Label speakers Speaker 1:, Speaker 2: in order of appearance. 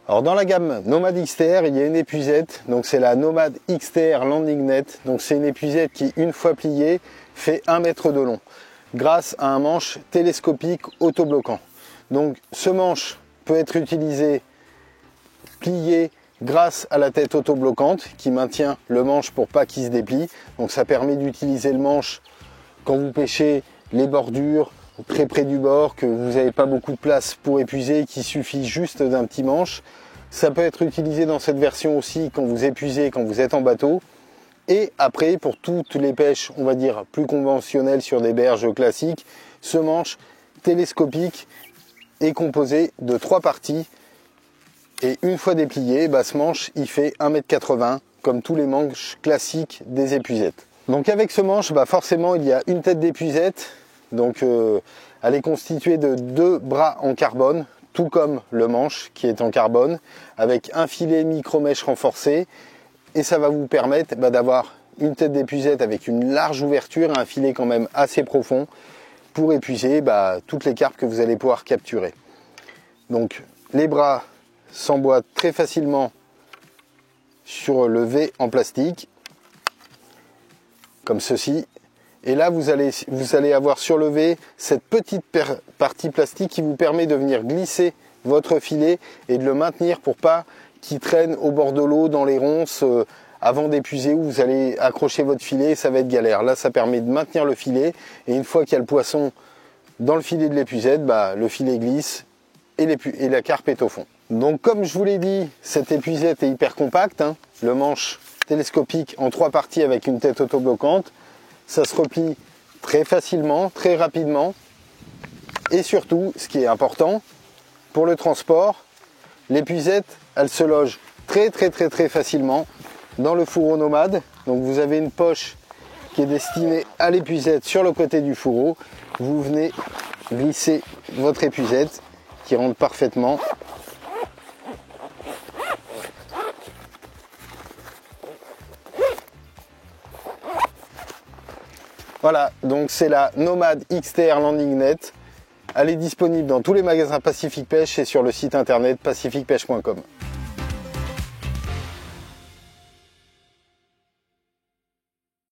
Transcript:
Speaker 1: Alors dans la gamme Nomad XTR, il y a une épuisette, donc c'est la Nomad XTR Landing Net. Donc c'est une épuisette qui, une fois pliée, fait 1 mètre de long, grâce à un manche télescopique autobloquant. Donc ce manche peut être utilisé plié grâce à la tête autobloquante qui maintient le manche pour pas qu'il se déplie. Donc ça permet d'utiliser le manche quand vous pêchez les bordures, très près du bord, que vous n'avez pas beaucoup de place pour épuiser, qu'il suffit juste d'un petit manche. Ça peut être utilisé dans cette version aussi quand vous épuisez, quand vous êtes en bateau. Et après, pour toutes les pêches, on va dire, plus conventionnelles sur des berges classiques, ce manche télescopique est composé de 3 parties. Et une fois déplié, ce manche, il fait 1,80 m, comme tous les manches classiques des épuisettes. Donc avec ce manche, forcément, il y a une tête d'épuisette. Donc elle est constituée de 2 bras en carbone, tout comme le manche qui est en carbone, avec un filet micro-mèche renforcé. Et ça va vous permettre d'avoir une tête d'épuisette avec une large ouverture et un filet quand même assez profond pour épuiser toutes les carpes que vous allez pouvoir capturer. Donc les bras s'emboîtent très facilement sur le V en plastique, comme ceci. Et là, vous allez avoir sur le V cette petite partie plastique qui vous permet de venir glisser votre filet et de le maintenir pour pas qu'il traîne au bord de l'eau dans les ronces avant d'épuiser, où vous allez accrocher votre filet, ça va être galère. Là, ça permet de maintenir le filet et une fois qu'il y a le poisson dans le filet de l'épuisette, le filet glisse et la carpe est au fond. Donc comme je vous l'ai dit, cette épuisette est hyper compacte, le manche télescopique en 3 parties avec une tête autobloquante. Ça se replie très facilement, très rapidement. Et surtout, ce qui est important, pour le transport, l'épuisette, elle se loge très facilement dans le fourreau Nomad. Donc vous avez une poche qui est destinée à l'épuisette sur le côté du fourreau. Vous venez glisser votre épuisette qui rentre parfaitement. Voilà, donc c'est la Nomad XTR Landing Net. Elle est disponible dans tous les magasins Pacific Pêche et sur le site internet pacificpêche.com.